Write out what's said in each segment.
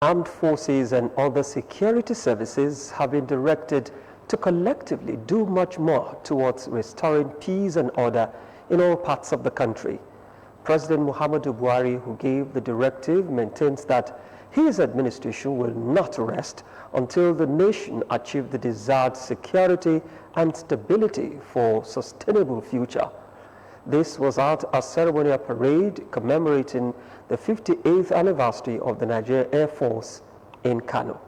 Armed forces and other security services have been directed to collectively do much more towards restoring peace and order in all parts of the country. President Muhammadu Buhari, who gave the directive, maintains that his administration will not rest until the nation achieves the desired security and stability for sustainable future. This was at a ceremonial parade commemorating the 58th anniversary of the Nigerian Air Force in Kano.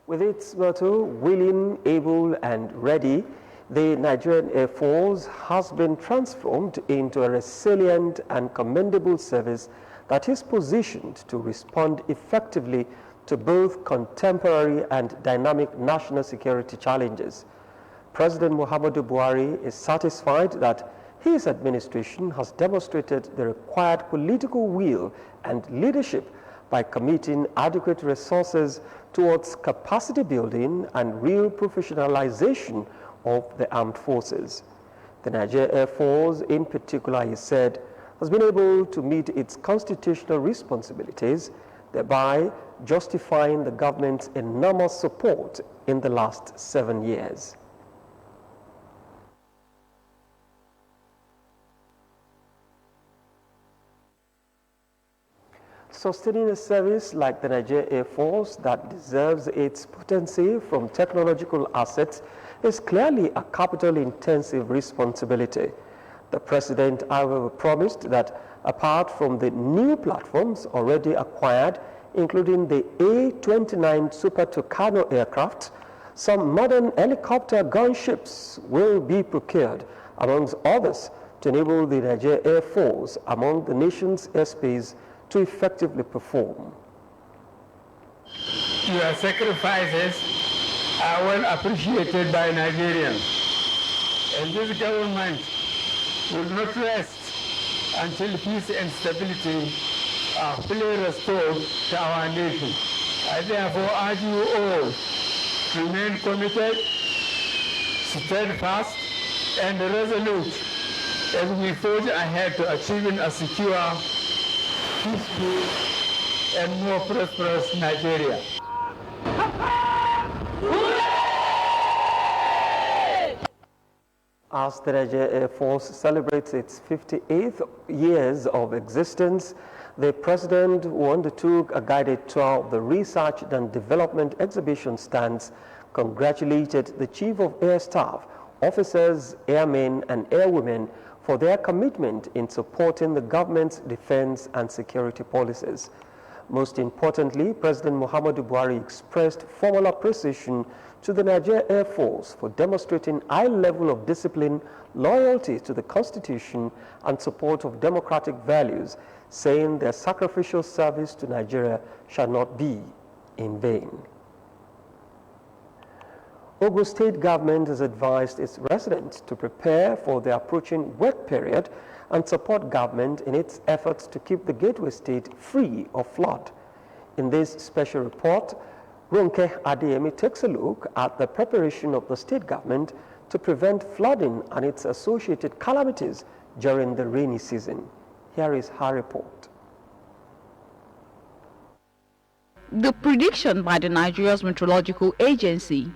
With its motto, willing, able, and ready, the Nigerian Air Force has been transformed into a resilient and commendable service that is positioned to respond effectively to both contemporary and dynamic national security challenges. President Muhammadu Buhari is satisfied that his administration has demonstrated the required political will and leadership by committing adequate resources towards capacity building and real professionalization of the armed forces. The Nigerian Air Force, in particular, he said, has been able to meet its constitutional responsibilities, thereby justifying the government's enormous support in the last 7 years. Sustaining a service like the Nigerian Air Force that deserves its potency from technological assets is clearly a capital-intensive responsibility. The President, however, promised that apart from the new platforms already acquired, including the A-29 Super Tucano aircraft, some modern helicopter gunships will be procured, amongst others, to enable the Nigerian Air Force among the nation's airspace to effectively perform. Your sacrifices are well appreciated by Nigerians, and this government will not rest until peace and stability are fully restored to our nation. I therefore urge you all to remain committed, steadfast, and resolute as we forge ahead to achieving a secure, peaceful, and more prosperous Nigeria. As the Nigerian Air Force celebrates its 58th years of existence, the President, who undertook a guided tour of the Research and Development Exhibition stands, congratulated the Chief of Air Staff, officers, airmen, and airwomen for their commitment in supporting the government's defense and security policies. Most importantly, President Muhammadu Buhari expressed formal appreciation to the Nigerian Air Force for demonstrating high level of discipline, loyalty to the Constitution, and support of democratic values, saying their sacrificial service to Nigeria shall not be in vain. Ogun State government has advised its residents to prepare for the approaching wet period and support government in its efforts to keep the Gateway State free of flood. In this special report, Ronke Adeyemi takes a look at the preparation of the state government to prevent flooding and its associated calamities during the rainy season. Here is her report. The prediction by the Nigeria's Meteorological Agency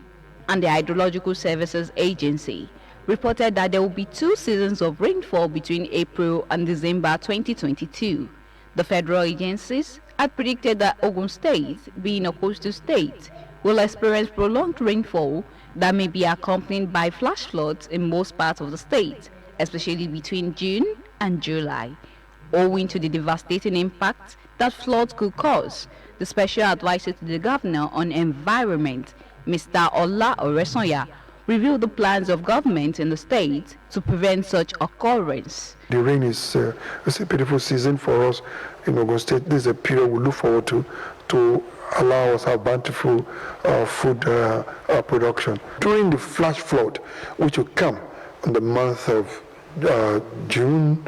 and the Hydrological Services Agency reported that there will be 2 seasons of rainfall between April and December 2022. The federal agencies had predicted that Ogun State, being a coastal state, will experience prolonged rainfall that may be accompanied by flash floods in most parts of the state, especially between June and July. Owing to the devastating impact that floods could cause, the Special Advisor to the Governor on Environment, Mr. Ola Oresanya, revealed the plans of government in the state to prevent such occurrence. The rain is a beautiful season for us in Ogun State. This is a period we look forward to allow us our bountiful food production. During the flash flood, which will come in the month of June,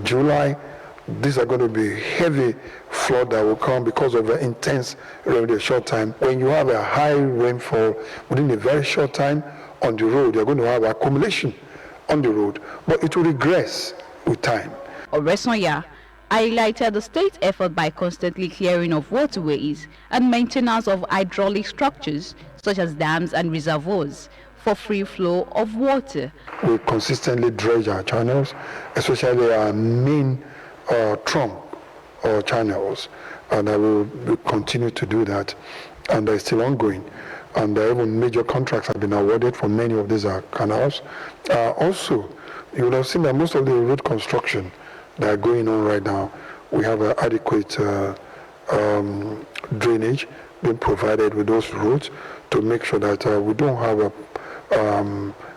July, these are going to be heavy flood that will come because of the intense rain in a short time. When you have a high rainfall within a very short time on the road, you're going to have accumulation on the road, but it will regress with time. Oresanya highlighted the state's effort by constantly clearing of waterways and maintenance of hydraulic structures such as dams and reservoirs for free flow of water. We consistently dredge our channels, especially our main trunk channels, and I will continue to do that, and it's still ongoing. And even major contracts have been awarded for many of these canals. Also, you will have seen that most of the road construction that are going on right now, we have adequate drainage being provided with those roads to make sure that we don't have a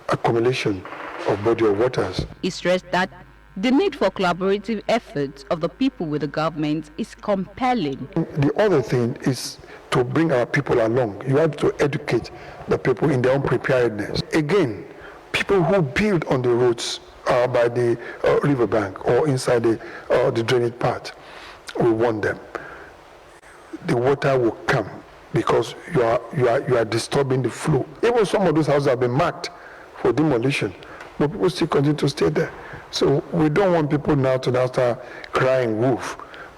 accumulation of body of waters. He stressed that the need for collaborative efforts of the people with the government is compelling. The other thing is to bring our people along. You have to educate the people in their own preparedness. Again, people who build on the roads by the riverbank or inside the drainage part, we want them. The water will come because you are disturbing the flow. Even some of those houses have been marked for demolition, but people still continue to stay there. So we don't want people now to start crying wolf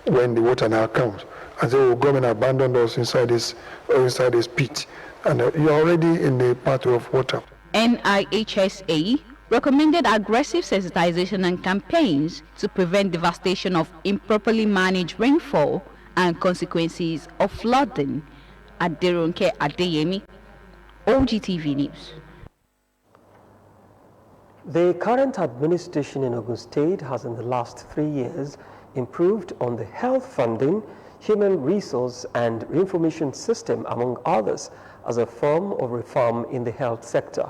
when the water now comes and say, "Oh, government abandoned us inside this pit," and you're already in the pathway of water. NIHSA recommended aggressive sensitization and campaigns to prevent devastation of improperly managed rainfall and consequences of flooding. Aderonke Adeyemi, OGTV News. The current administration in Ogun State has in the last 3 years improved on the health funding, human resource and information system, among others, as a form of reform in the health sector.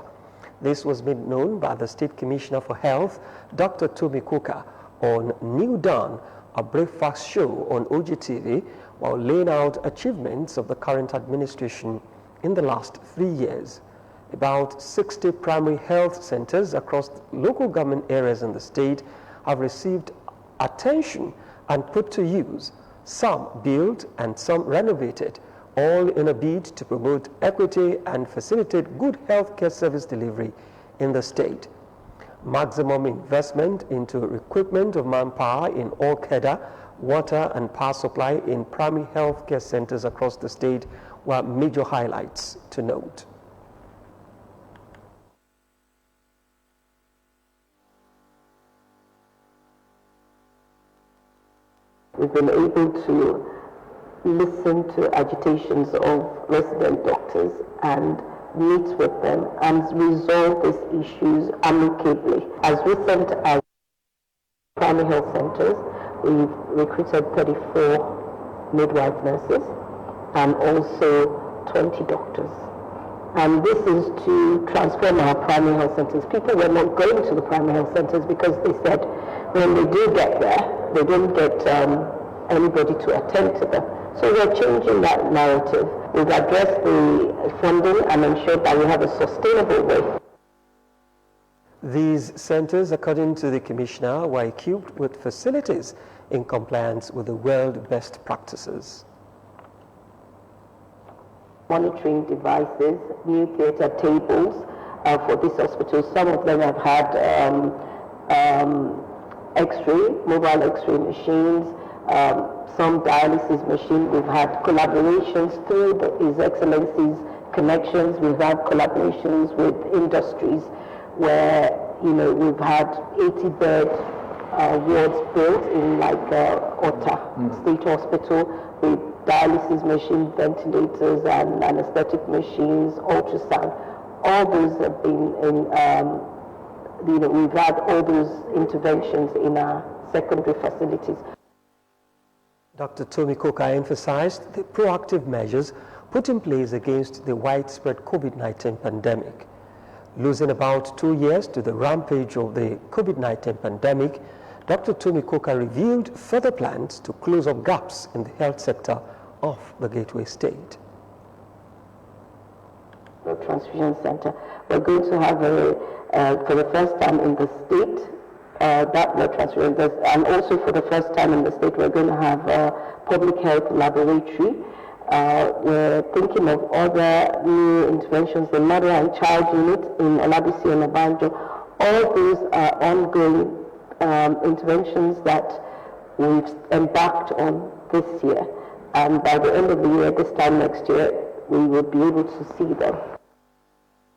This was made known by the State Commissioner for Health, Dr. Tomi Kuka, on New Dawn, a breakfast show on OGTV, while laying out achievements of the current administration in the last 3 years. About 60 primary health centers across local government areas in the state have received attention and put to use, some built and some renovated, all in a bid to promote equity and facilitate good healthcare service delivery in the state. Maximum investment into equipment of manpower in all cadre, water and power supply in primary healthcare centers across the state were major highlights to note. We've been able to listen to agitations of resident doctors and meet with them and resolve these issues amicably. As recent as primary health centers, we've recruited 34 midwife nurses and also 20 doctors. And this is to transform our primary health centers. People were not going to the primary health centers because they said when they do get there, they don't get anybody to attend to them. So we're changing that narrative. We've addressed the funding and ensured that we have a sustainable way. These centers, according to the Commissioner, were equipped with facilities in compliance with the world best practices. Monitoring devices, new theatre tables for this hospital. Some of them have had X-ray, mobile X-ray machines, some dialysis machines. We've had collaborations through His Excellency's connections. We've had collaborations with industries where, we've had 80-bed wards built in like Ota State Hospital with dialysis machines, ventilators and anesthetic machines, ultrasound. All those have been in, we've had all those interventions in our secondary facilities. Dr. Tomi Kuka emphasized the proactive measures put in place against the widespread COVID-19 pandemic. Losing about 2 years to the rampage of the COVID-19 pandemic, Dr. Tomi Kuka revealed further plans to close up gaps in the health sector of the Gateway State. Transfusion center. We're going to have for the first time in the state, that blood transfusion. And also for the first time in the state, we're going to have a public health laboratory. We're thinking of other new interventions, the mother and child unit in Olabisi and Obanjo. All these are ongoing interventions that we've embarked on this year. And by the end of the year, this time next year, we will be able to see them.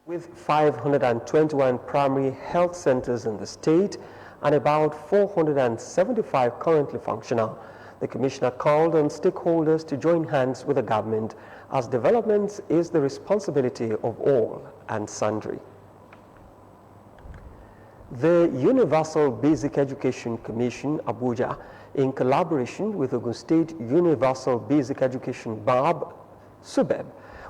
With 521 primary health centers in the state and about 475 currently functional, the Commissioner called on stakeholders to join hands with the government, as development is the responsibility of all and sundry. The Universal Basic Education Commission, Abuja, in collaboration with Ogun State Universal Basic Education BAB, SUBEB,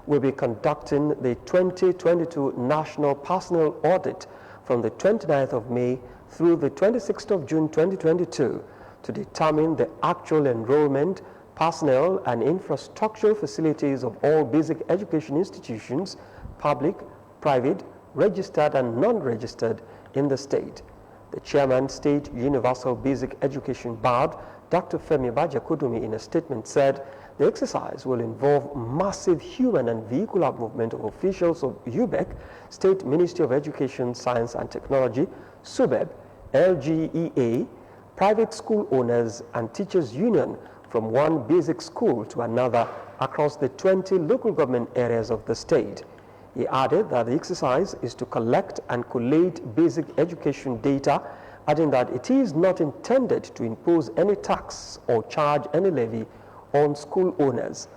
will be conducting the 2022 National Personnel Audit from the 29th of May through the 26th of June 2022 to determine the actual enrollment, personnel, and infrastructural facilities of all basic education institutions, public, private, registered, and non-registered in the state. The Chairman, State Universal Basic Education Board, Dr. Femi Bajakudumi, in a statement said the exercise will involve massive human and vehicular movement of officials of UBEC, State Ministry of Education, Science and Technology, SUBEB, LGEA, private school owners and teachers union from one basic school to another across the 20 local government areas of the state. He added that the exercise is to collect and collate basic education data, adding that it is not intended to impose any tax or charge any levy on school owners.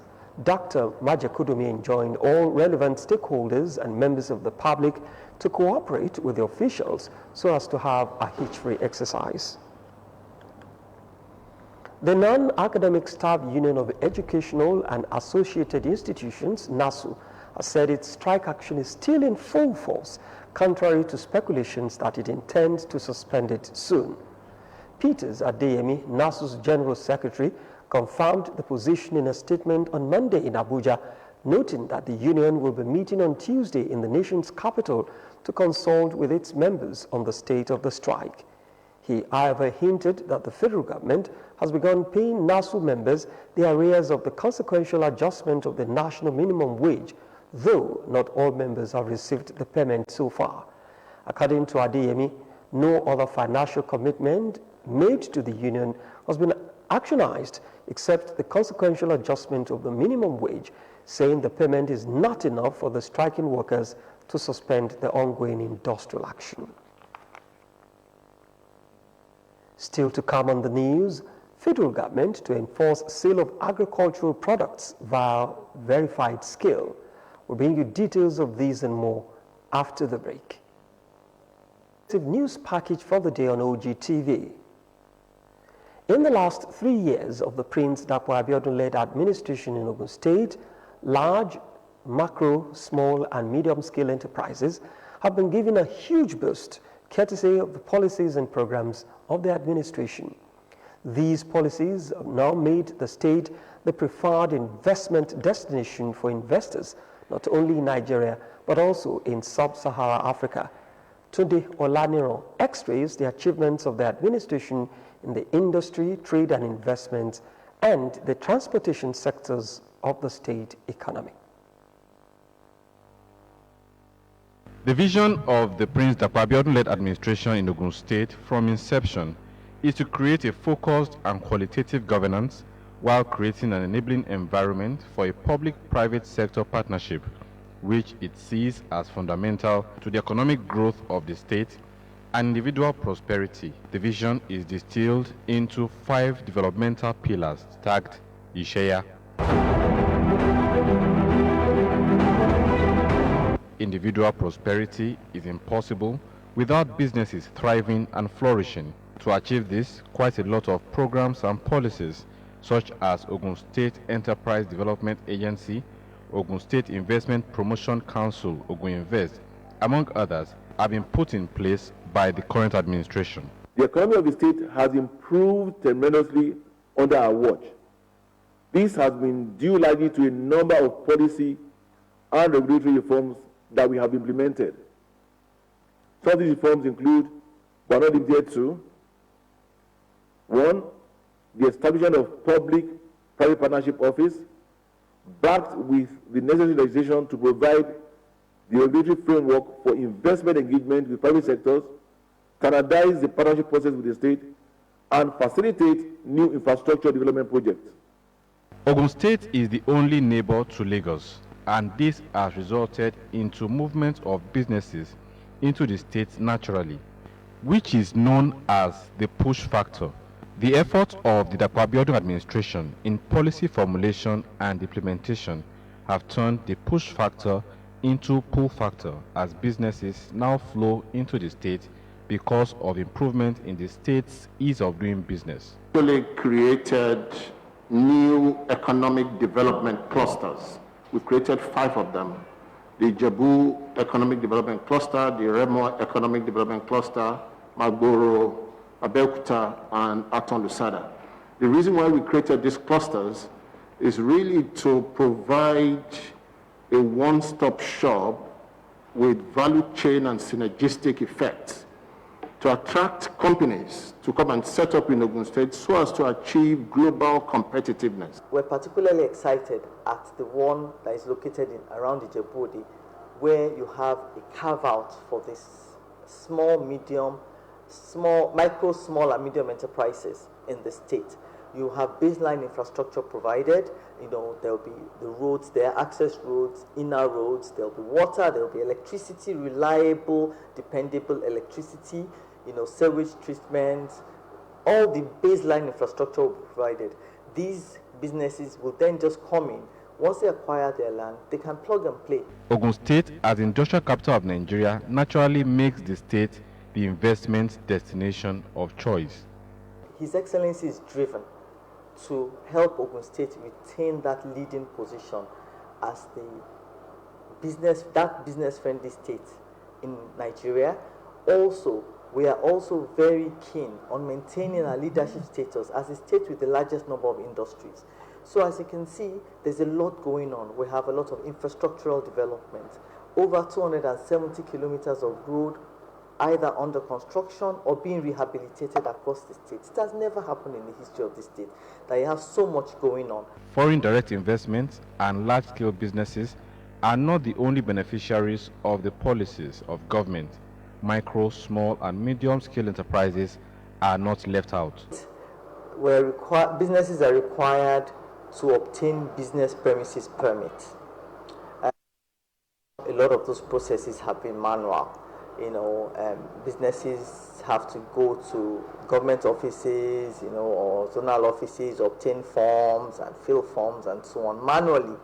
Dr. Majakudumi enjoined all relevant stakeholders and members of the public to cooperate with the officials so as to have a hitch-free exercise. The Non-Academic Staff Union of Educational and Associated Institutions, NASU, has said its strike action is still in full force, contrary to speculations that it intends to suspend it soon. Peters Adeyemi, NASU's General Secretary, confirmed the position in a statement on Monday in Abuja, noting that the union will be meeting on Tuesday in the nation's capital to consult with its members on the state of the strike. He, however, hinted that the federal government has begun paying NASU members the arrears of the consequential adjustment of the national minimum wage, though not all members have received the payment so far. According to Adeyemi, no other financial commitment made to the union has been actionized except the consequential adjustment of the minimum wage, saying the payment is not enough for the striking workers to suspend the ongoing industrial action. Still to come on the news, federal government to enforce sale of agricultural products via verified scale. We'll bring you details of these and more after the break. News package for the day on OGTV. In the last 3 years of the Prince Dapo Abiodun-led administration in Ogun State, large, macro, small, and medium-scale enterprises have been given a huge boost courtesy of the policies and programs of the administration. These policies have now made the state the preferred investment destination for investors, not only in Nigeria, but also in sub-Saharan Africa. Tunde Olaniro x-rays the achievements of the administration in the industry, trade and investments, and the transportation sectors of the state economy. The vision of the Prince Dapo Abiodun-led administration in Ogun State from inception is to create a focused and qualitative governance while creating an enabling environment for a public-private sector partnership, which it sees as fundamental to the economic growth of the state and individual prosperity. The vision is distilled into 5 developmental pillars tagged Isheya. Individual prosperity is impossible without businesses thriving and flourishing. To achieve this, quite a lot of programs and policies, such as Ogun State Enterprise Development Agency, Ogun State Investment Promotion Council, Ogun Invest, among others, have been put in place by the current administration. The economy of the state has improved tremendously under our watch. This has been due largely to a number of policy and regulatory reforms that we have implemented. Some of these reforms include but not limited to: 1, the establishment of public-private partnership office, backed with the necessary legislation to provide the regulatory framework for investment engagement with private sectors, standardize the partnership process with the state, and facilitate new infrastructure development projects. Ogun State is the only neighbor to Lagos, and this has resulted into movement of businesses into the state naturally, which is known as the push factor. The efforts of the Abeokuta administration in policy formulation and implementation have turned the push factor into pull factor, as businesses now flow into the state because of improvement in the state's ease of doing business. Actually created new economic development clusters. We've created 5 of them: the Jebu Economic Development Cluster, the Remo Economic Development Cluster, Magboro, Abeokuta, and Aton Lusada. The reason why we created these clusters is really to provide a one-stop shop with value chain and synergistic effects to attract companies to come and set up in Ogun State so as to achieve global competitiveness. We're particularly excited at the one that is located around the Djibouti, where you have a carve-out for this micro, small, and medium enterprises in the state. You have baseline infrastructure provided. There'll be the roads there, access roads, inner roads, there'll be water, there'll be electricity, reliable, dependable electricity, sewage treatment, all the baseline infrastructure will be provided. These businesses will then just come in. Once they acquire their land, they can plug and play. Ogun State, as the industrial capital of Nigeria, naturally makes the state the investment destination of choice. His Excellency is driven to help Ogun State retain that leading position as that business-friendly state in Nigeria. Also, we are also very keen on maintaining our leadership status as a state with the largest number of industries. So as you can see, there's a lot going on. We have a lot of infrastructural development, over 270 kilometers of road either under construction or being rehabilitated across the state. It has never happened in the history of the state that you have so much going on. Foreign direct investments and large-scale businesses are not the only beneficiaries of the policies of government. Micro, small, and medium-scale enterprises are not left out. Businesses are required to obtain business premises permit. A lot of those processes have been manual. Businesses have to go to government offices, or zonal offices, obtain forms and fill forms and so on manually.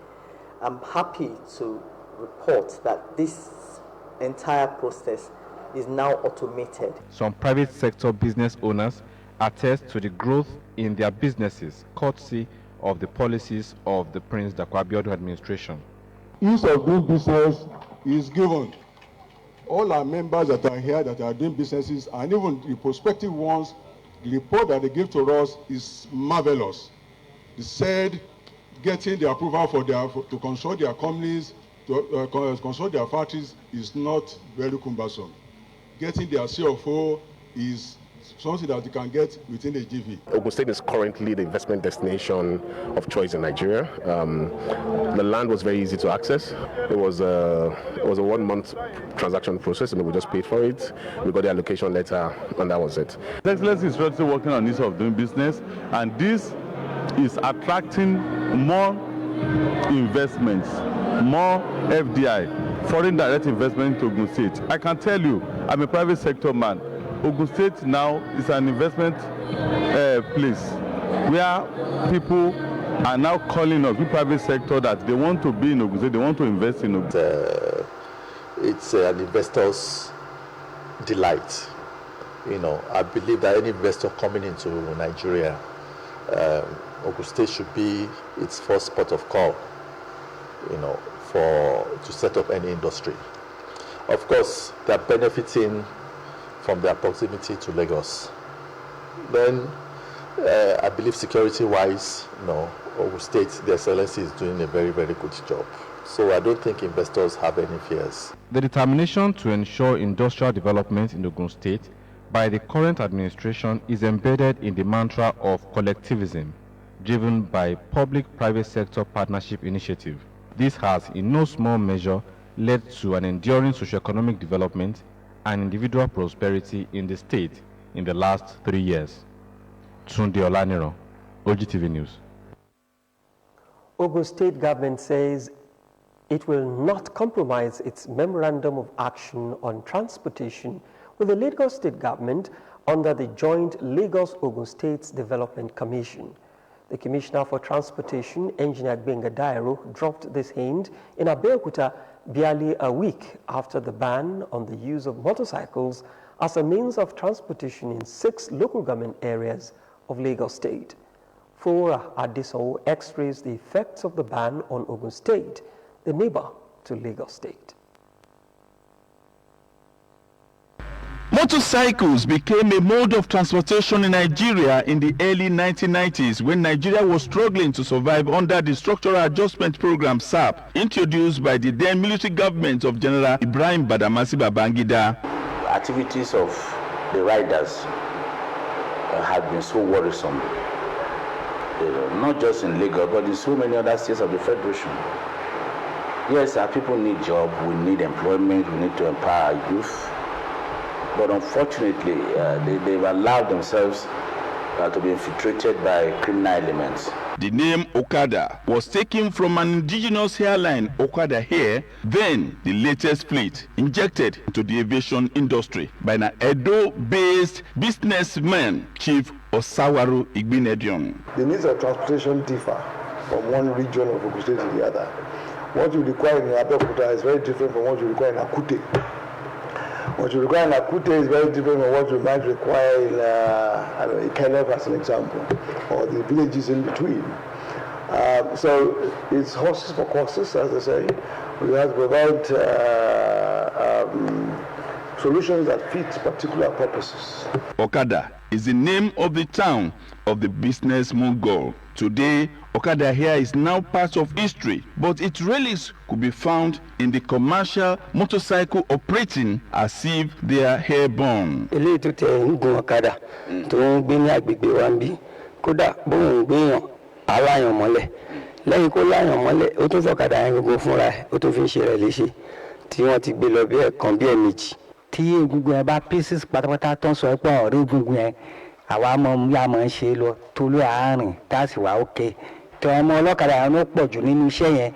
I'm happy to report that this entire process is now automated. Some private sector business owners attest to the growth in their businesses courtesy of the policies of the Prince Abeokuta administration. Ease of doing business is given. All our members that are here that are doing businesses, and even the prospective ones, the report that they give to us is marvelous. They said getting the approval to consult their companies, to consult their factories is not very cumbersome. Getting their CFO is something that you can get within a GV. Ogun State is currently the investment destination of choice in Nigeria. The land was very easy to access. It was a 1-month transaction process, and we just paid for it. We got the allocation letter, and that was it. His Excellency is currently working on ease of doing business, and this is attracting more investments, more FDI, foreign direct investment into Ogun State. I can tell you, I'm a private sector man. Ogun State now is an investment place where people are now calling us, the private sector, that they want to be in Ogun State, they want to invest in Ogun State. It's an investor's delight. I believe that any investor coming into Nigeria, Ogun State should be its first port of call, to set up any industry. Of course, they're benefiting from their proximity to Lagos. Then, I believe security-wise, Ogun State, the Excellency is doing a very, very good job. So I don't think investors have any fears. The determination to ensure industrial development in Ogun State by the current administration is embedded in the mantra of collectivism, driven by public-private sector partnership initiative. This has, in no small measure, led to an enduring socio-economic development and individual prosperity in the state in the last 3 years. Tunde Olaniro, OGTV News. Ogun State government says it will not compromise its memorandum of action on transportation with the Lagos State government under the joint Lagos-Ogun States Development Commission. The Commissioner for Transportation, Engineer Gbenga Dairo, dropped this hint in Abeokuta barely a week after the ban on the use of motorcycles as a means of transportation in 6 local government areas of Lagos State. Fora Adiso x-rays the effects of the ban on Ogun State, the neighbor to Lagos State. Motorcycles became a mode of transportation in Nigeria in the early 1990s when Nigeria was struggling to survive under the Structural Adjustment Program (SAP) introduced by the then military government of General Ibrahim Badamasi Babangida. Activities of the riders have been so worrisome, not just in Lagos but in so many other states of the Federation. Yes, our people need job, we need employment, we need to empower our youth. But unfortunately, they've allowed themselves to be infiltrated by criminal elements. The name Okada was taken from an indigenous airline, Okada Air, then the latest fleet injected into the aviation industry by an Edo-based businessman, Chief Osawaru Igbinedion. The needs of transportation differ from one region of Ogun State to the other. What you require in Abeokuta is very different from what you require in Akute. What you require in Akute is very different from what you might require in Ikelev, as an example, or the villages in between. So it's horses for courses, as they say. We have to provide solutions that fit particular purposes. Okada is the name of the town of the business mogul. Today, Okada here is now part of history, but its relics could be found in the commercial motorcycle operating as if they are airborne. Eléyìí tó tẹ ń gun ọ̀kadà tó ń gbé ní agbègbè wa ń bí kódà bóun gbéyàn aláyàn mọ́lẹ̀ lẹ́yìn kó láyàn mọ́lẹ̀ ó tún fọ̀kadà yẹn gbogbo fúnra ẹ̀ ó tún fi ń ṣe rẹ̀ léṣe tí wọ́n ti gbé lọ bí ẹ̀kan bí ẹ̀mejì. Tí egungun ẹ bá pieces pátápátá tó ń sọ pé ọ̀rẹ́ egungun yẹn àwa máa ń ṣe lọ tó ló àárín tá a sì wá òkè tí ọmọ ọlọ́kadà yẹn ló pọ̀ jù nínú iṣẹ́ yẹn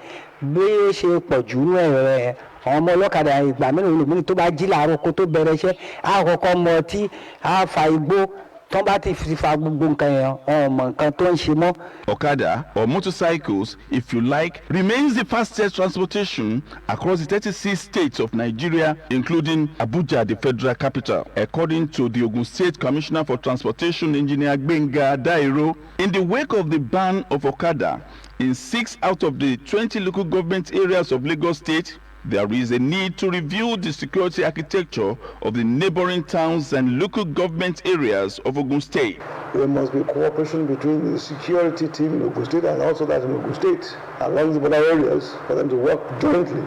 bí ó ṣe pọ̀ jù nínú ẹ̀rọ yẹn àwọn ọmọ ọlọ́kadà ìgbà mélòó lòmìnir tó bá jí láàárọ̀ kó tó bẹ̀rẹ̀ iṣẹ́ á kọ́kọ́ mọ ọtí á fa igbó tó bá ti fa gbogbo nǹkan yẹn ọmọ nǹkan tó ń ṣe mọ́. Okada, or motorcycles, if you like, remains the fastest transportation across the 36 states of Nigeria, including Abuja, the federal capital. According to the Ogun State Commissioner for Transportation, Engineer Gbenga Dairo, in the wake of the ban of Okada in 6 out of the 20 local government areas of Lagos State, there is a need to review the security architecture of the neighboring towns and local government areas of Ogun State. There must be cooperation between the security team in Ogun State and also that in Ogun State along the border areas for them to work jointly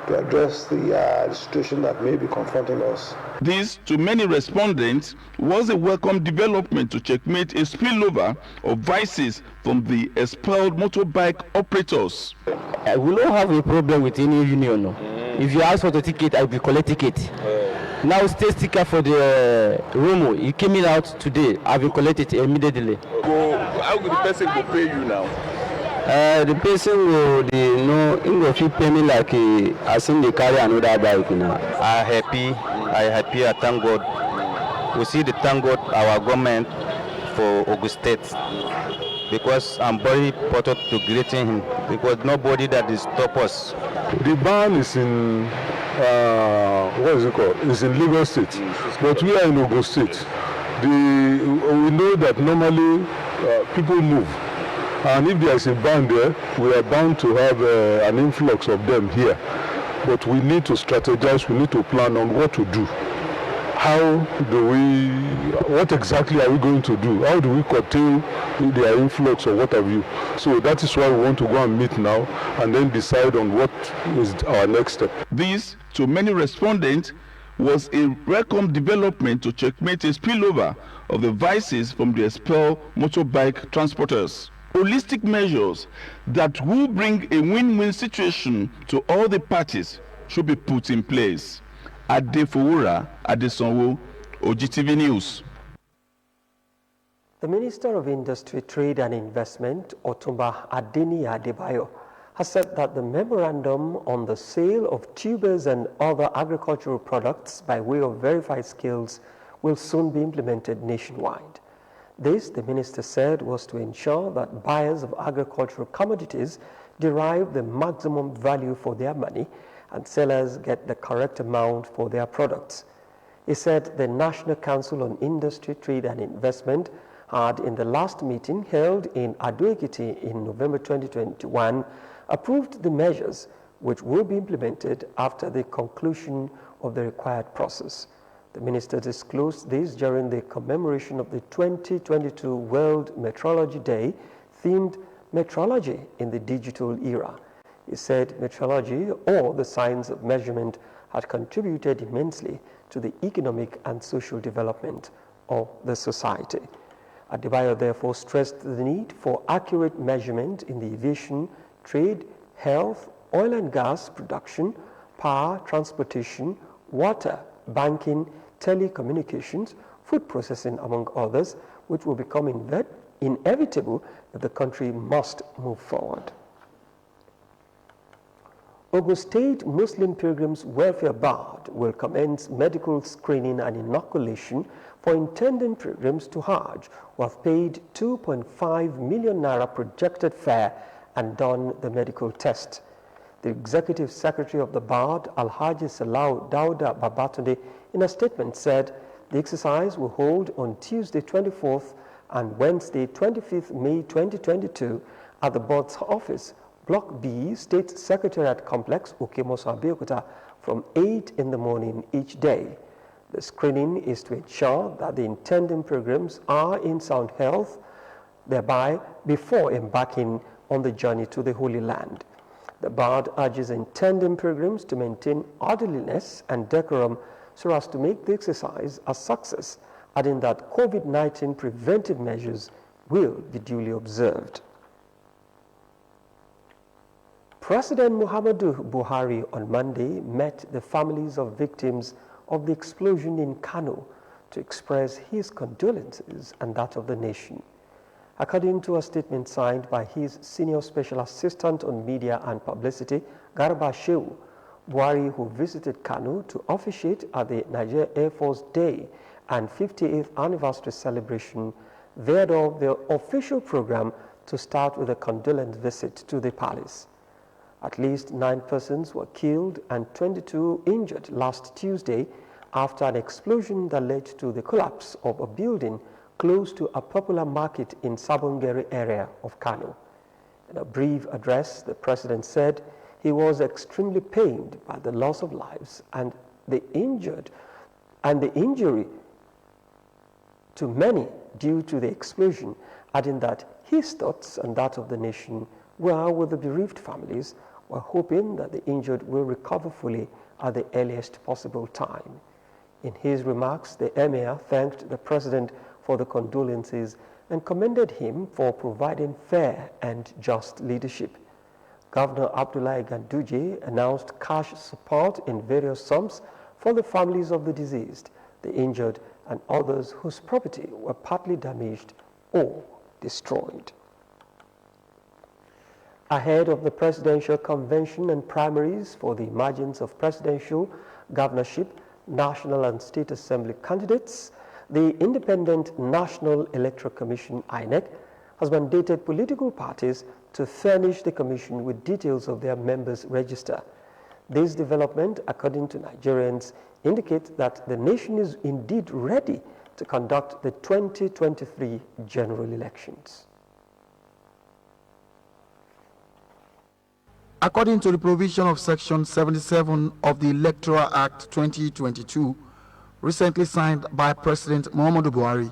to address the situation that may be confronting us. This, to many respondents, was a welcome development to checkmate a spillover of vices from the expelled motorbike operators. We don't have a problem with any union. No. If you ask for the ticket, I will collect ticket. Now state sticker for the Romo, it came in out today. I will collect it immediately. How will the person go pay you now? The person will pay me like as in the carry another bike now. I happy, I thank God. We see the thank God our government for Ogun State, because I'm very proud to greeting him, because nobody that is stop us. The ban is in what is it called? It's in Lagos State, but we are in Ogun State. We know that normally people move. And if there is a ban there, we are bound to have an influx of them here. But we need to strategize, we need to plan on what to do. What exactly are we going to do? How do we curtail their influx or what have you? So that is why we want to go and meet now and then decide on what is our next step. This, to many respondents, was a welcome development to checkmate a spillover of the vices from the expelled motorbike transporters. Holistic measures that will bring a win-win situation to all the parties should be put in place. Adefowura Adesanwo, OGTV News. The Minister of Industry, Trade and Investment, Otumba Adeni Adebayo, has said that the memorandum on the sale of tubers and other agricultural products by way of verified scales will soon be implemented nationwide. This, the minister said, was to ensure that buyers of agricultural commodities derive the maximum value for their money and sellers get the correct amount for their products. He said the National Council on Industry, Trade and Investment had, in the last meeting held in Abeokuta in November 2021, approved the measures which will be implemented after the conclusion of the required process. The minister disclosed this during the commemoration of the 2022 World Meteorology Day, themed Meteorology in the Digital Era. He said meteorology, or the science of measurement, had contributed immensely to the economic and social development of the society. Adebayo therefore stressed the need for accurate measurement in the aviation, trade, health, oil and gas production, power, transportation, water, banking, telecommunications, food processing, among others, which will become inevitable if the country must move forward. Ogun State Muslim Pilgrims Welfare Board will commence medical screening and inoculation for intending pilgrims to Hajj who have paid 2.5 million naira projected fare and done the medical test. The Executive Secretary of the Board, Alhaji Salau Dauda Babatunde, in a statement said the exercise will hold on Tuesday 24th and Wednesday 25th May 2022 at the Board's office, Block B, State Secretariat Complex, Okemoso, Abeokuta, from 8 in the morning each day. The screening is to ensure that the intending pilgrims are in sound health, thereby before embarking on the journey to the Holy Land. The Board urges intending pilgrims to maintain orderliness and decorum so as to make the exercise a success, adding that COVID-19 preventive measures will be duly observed. President Muhammadu Buhari on Monday met the families of victims of the explosion in Kano to express his condolences and that of the nation. According to a statement signed by his Senior Special Assistant on Media and Publicity, Garba Shehu, Buhari, who visited Kano to officiate at the Nigeria Air Force Day and 58th anniversary celebration, veered off the official program to start with a condolence visit to the palace. At least 9 persons were killed and 22 injured last Tuesday after an explosion that led to the collapse of a building close to a popular market in Sabongeri area of Kano. In a brief address, the president said he was extremely pained by the loss of lives and the injury to many due to the explosion, adding that his thoughts and that of the nation were with the bereaved families, while hoping that the injured will recover fully at the earliest possible time. In his remarks, the Emir thanked the president for the condolences and commended him for providing fair and just leadership. Governor Abdullahi Ganduje announced cash support in various sums for the families of the deceased, the injured, and others whose property were partly damaged or destroyed. Ahead of the presidential convention and primaries for the emergence of presidential, governorship, national and state assembly candidates, the Independent National Electoral Commission, INEC, has mandated political parties to furnish the commission with details of their members' register. This development, according to Nigerians, indicates that the nation is indeed ready to conduct the 2023 general elections. According to the provision of Section 77 of the Electoral Act 2022, recently signed by President Muhammadu Buhari,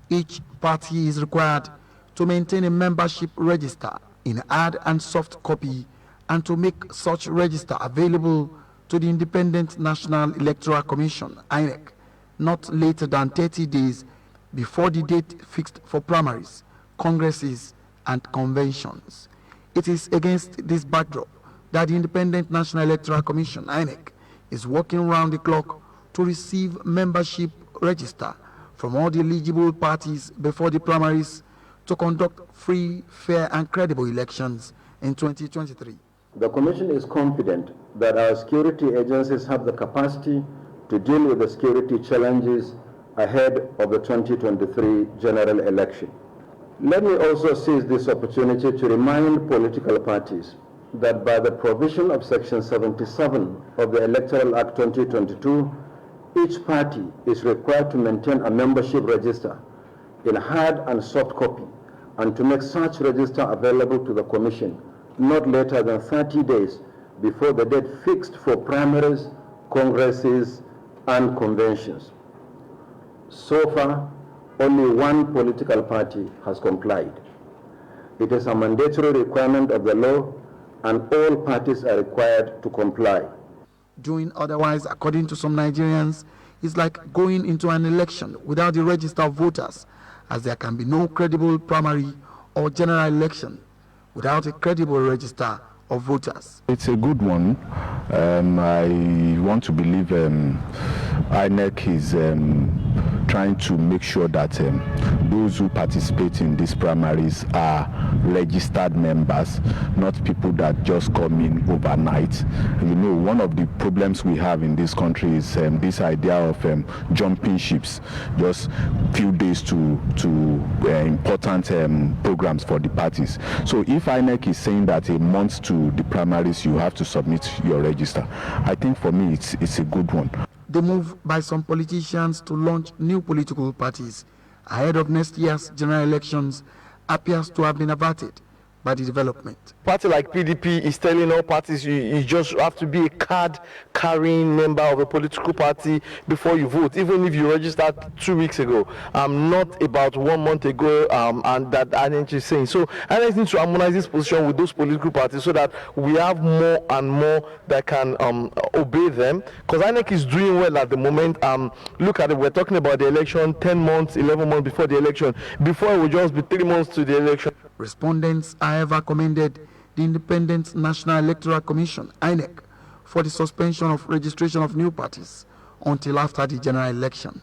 each party is required to maintain a membership register in hard and soft copy and to make such register available to to the Independent National Electoral Commission, INEC, not later than 30 days before the date fixed for primaries, congresses, and conventions. It is against this backdrop that the Independent National Electoral Commission, INEC, is working round the clock to receive membership register from all the eligible parties before the primaries to conduct free, fair, and credible elections in 2023. The Commission is confident that our security agencies have the capacity to deal with the security challenges ahead of the 2023 general election. Let me also seize this opportunity to remind political parties that by the provision of Section 77 of the Electoral Act 2022, each party is required to maintain a membership register in hard and soft copy and to make such register available to the Commission not later than 30 days before the date fixed for primaries, congresses, and conventions. So far, only one political party has complied. It is a mandatory requirement of the law, and all parties are required to comply. Doing otherwise, according to some Nigerians, is like going into an election without the register of voters, as there can be no credible primary or general election without a credible register of voters. It's a good one. I want to believe INEC is trying to make sure that those who participate in these primaries are registered members, not people that just come in overnight. You know, one of the problems we have in this country is this idea of jumping ships, just few days to important programs for the parties. So if INEC is saying that a month to the primaries you have to submit your register, I think for me it's a good one. The move by some politicians to launch new political parties ahead of next year's general elections appears to have been averted by the development. Party like PDP is telling all parties you just have to be a card-carrying member of a political party before you vote, even if you registered 2 weeks ago. Not about 1 month ago, and that INEC is saying. So INEC needs to harmonize this position with those political parties so that we have more and more that can obey them. Because INEC is doing well at the moment. Look at it, we're talking about the election 10 months, 11 months before the election. Before it would just be 3 months to the election. Respondents, however, commended the Independent National Electoral Commission, INEC, for the suspension of registration of new parties until after the general election.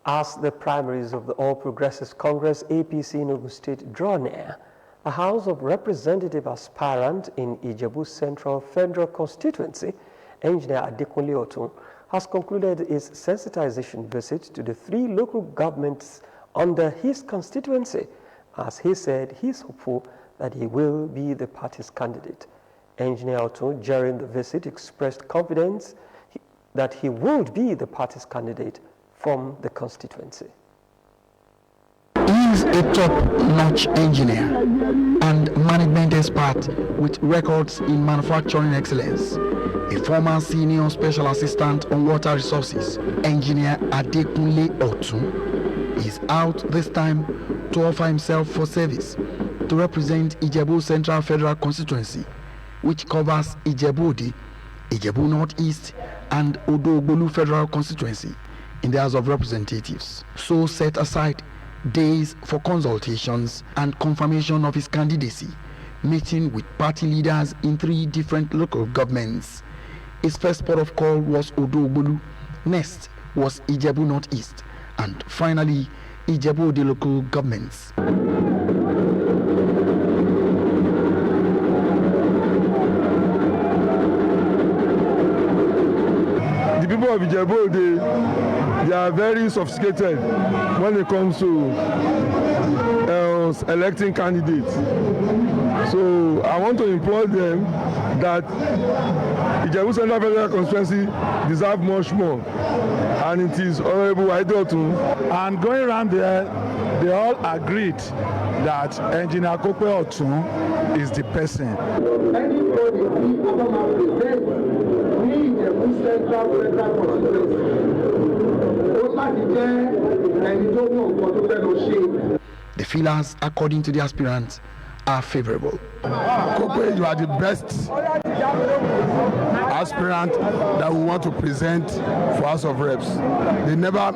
As the primaries of the All Progressives Congress, APC in Ogun State, draw near, a House of Representative aspirant in Ijebu Central Federal Constituency, Engineer Adekunle Otun, has concluded his sensitization visit to the 3 local governments under his constituency. As he said, he is hopeful that he will be the party's candidate. Engineer Otun, during the visit, expressed confidence that he would be the party's candidate from the constituency. He is a top-notch engineer and management expert with records in manufacturing excellence. A former senior special assistant on water resources, Engineer Adekunle Otun, is out this time to offer himself for service to represent Ijebu Central Federal Constituency, which covers Ijebu-Odi, Ijebu Northeast, and Odo-Ogbolu Federal Constituency in the House of Representatives. So set aside days for consultations and confirmation of his candidacy, meeting with party leaders in 3 different local governments. His first port of call was Odo-Ogbolu, next was Ijebu Northeast, and finally Ijebu the local governments. The people of Ijebu, they are very sophisticated when it comes to electing candidates. So I want to implore them that Ijebu Central Federal Constituency deserve much more, and it is Honorable Adeotun. And going around there, they all agreed that Engineer Adekunle Otun is the person. The feelers, according to the aspirants, are favorable. Kokwe, you are the best aspirant that we want to present for House of Reps. They never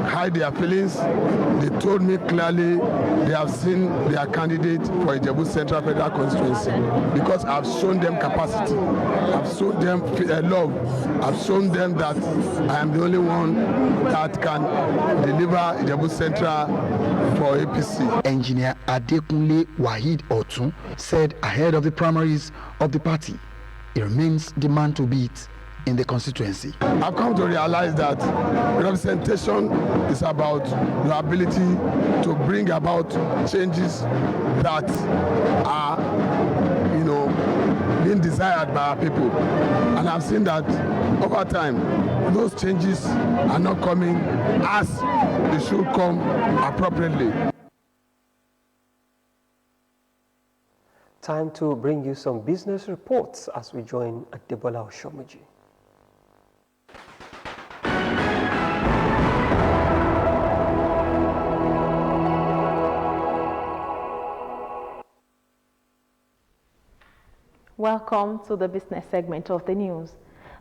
hide their feelings. They told me clearly they have seen their candidate for Ijebu Central Federal Constituency because I've shown them capacity. I've shown them love. I've shown them that I am the only one that can deliver Ijebu Central for APC. Engineer Adekunle Waheed Otun said ahead of the primaries of the party, it remains the man to beat in the constituency. I've come to realize that representation is about your ability to bring about changes that are, being desired by our people. And I've seen that over time, those changes are not coming as they should come appropriately. Time to bring you some business reports as we join Adebola Oshomuji. Welcome to the business segment of the news.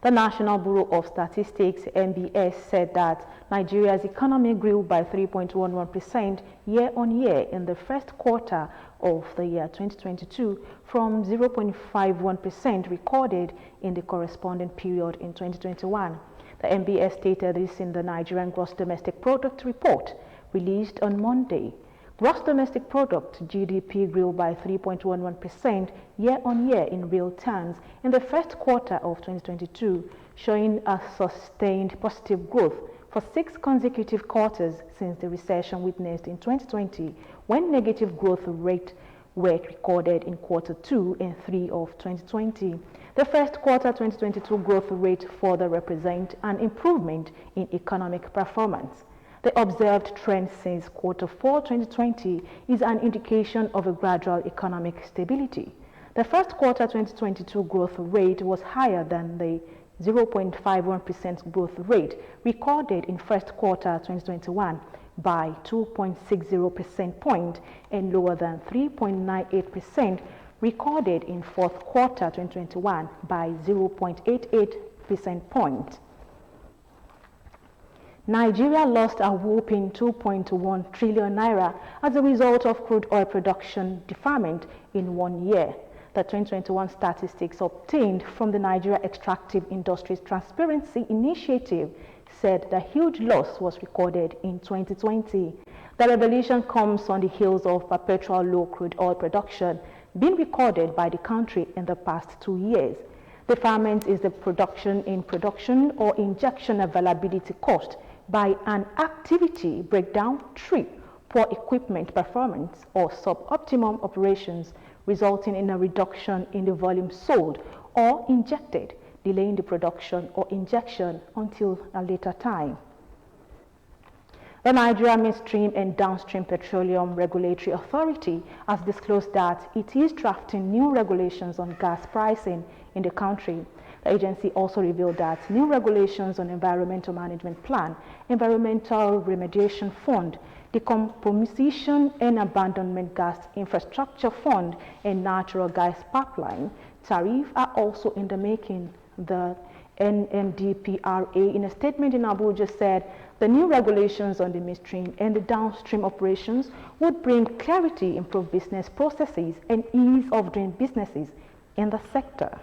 The National Bureau of Statistics, NBS, said that Nigeria's economy grew by 3.11% year-on-year in the first quarter of the year 2022 from 0.51% recorded in the corresponding period in 2021. The NBS stated this in the Nigerian Gross Domestic Product report released on Monday. Gross domestic product (GDP) grew by 3.11% year-on-year in real terms in the first quarter of 2022, showing a sustained positive growth for 6 consecutive quarters since the recession witnessed in 2020, when negative growth rate were recorded in quarter 2 and 3 of 2020. The first quarter 2022 growth rate further represents an improvement in economic performance. The observed trend since quarter 4 2020 is an indication of a gradual economic stability. The first quarter 2022 growth rate was higher than the 0.51% growth rate recorded in first quarter 2021 by 2.60 percentage points and lower than 3.98% recorded in fourth quarter 2021 by 0.88 percentage points. Nigeria lost a whopping 2.1 trillion naira as a result of crude oil production deferment in 1 year. The 2021 statistics obtained from the Nigeria Extractive Industries Transparency Initiative said the huge loss was recorded in 2020. The revelation comes on the heels of perpetual low crude oil production being recorded by the country in the past 2 years. Deferment is the production or injection availability cost by an activity breakdown, trip, poor equipment performance, or suboptimum operations, resulting in a reduction in the volume sold or injected, delaying the production or injection until a later time. The Nigeria Midstream and Downstream Petroleum Regulatory Authority has disclosed that it is drafting new regulations on gas pricing in the country. The agency also revealed that new regulations on Environmental Management Plan, Environmental Remediation Fund, Decomposition and Abandonment Gas Infrastructure Fund, and Natural Gas Pipeline tariff are also in the making. The NMDPRA, in a statement in Abuja, said the new regulations on the midstream and the downstream operations would bring clarity, improve business processes, and ease of doing businesses in the sector.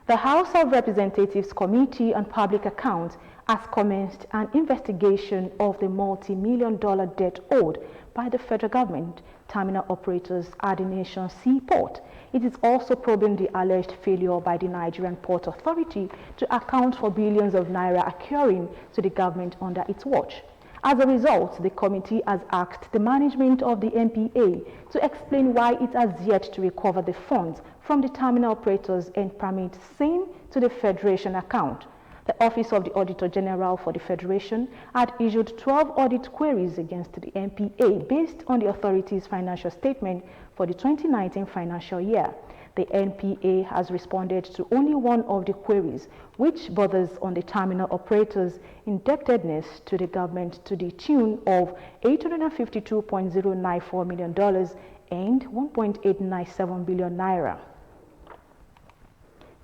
The House of Representatives Committee on Public Accounts has commenced an investigation of the multi-million-dollar debt owed by the federal government terminal operators at the nation's seaport. It is also probing the alleged failure by the Nigerian Port Authority to account for billions of naira occurring to the government under its watch. As a result, the committee has asked the management of the NPA to explain why it has yet to recover the funds from the terminal operators and permit same to the Federation account. The Office of the Auditor General for the Federation had issued 12 audit queries against the NPA based on the authority's financial statement for the 2019 financial year. The NPA has responded to only one of the queries, which borders on the terminal operator's indebtedness to the government to the tune of $852.094 million and 1.897 billion naira.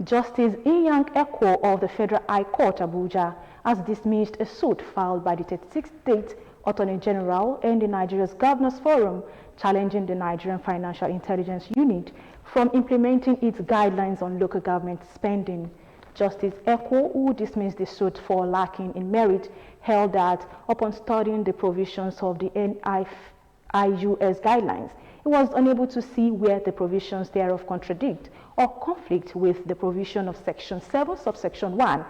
Justice Inyang Ekwo of the Federal High Court, Abuja, has dismissed a suit filed by the 36th State Attorney General and the Nigeria's Governors Forum challenging the Nigerian Financial Intelligence Unit from implementing its guidelines on local government spending. Justice Ekwo, who dismissed the suit for lacking in merit, held that upon studying the provisions of the NIFIUS guidelines, he was unable to see where the provisions thereof contradict or conflict with the provision of Section 7, subsection 1,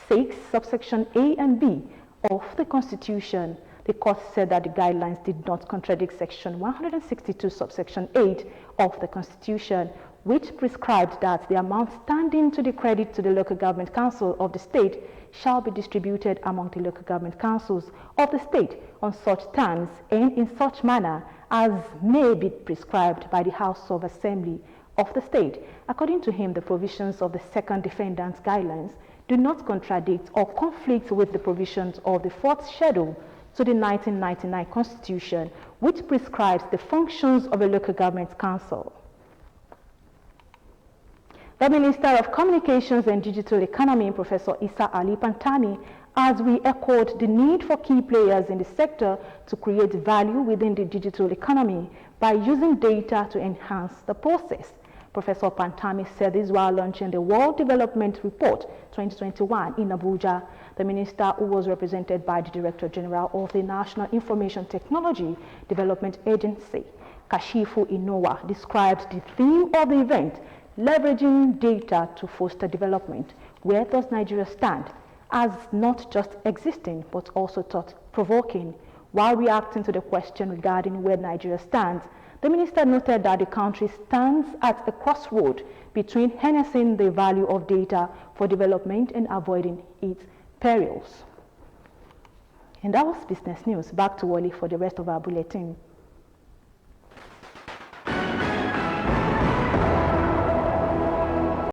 6, subsection A and B of the Constitution. The court said that the guidelines did not contradict Section 162, subsection 8 of the Constitution, which prescribed that the amount standing to the credit to the local government council of the state shall be distributed among the local government councils of the state on such terms and in such manner as may be prescribed by the House of Assembly of the state. According to him, the provisions of the second defendant's guidelines do not contradict or conflict with the provisions of the fourth schedule to the 1999 Constitution, which prescribes the functions of a local government council. The Minister of Communications and Digital Economy, Professor Issa Ali Pantami, has re-echoed the need for key players in the sector to create value within the digital economy by using data to enhance the process. Professor Pantami said this while launching the World Development Report 2021 in Abuja. The minister, who was represented by the Director General of the National Information Technology Development Agency, Kashifu Inowa, described the theme of the event, leveraging data to foster development. Where does Nigeria stand? As not just existing, but also thought-provoking. While reacting to the question regarding where Nigeria stands, the minister noted that the country stands at a crossroad between harnessing the value of data for development and avoiding its perils. And that was business news. Back to Wally for the rest of our bulletin.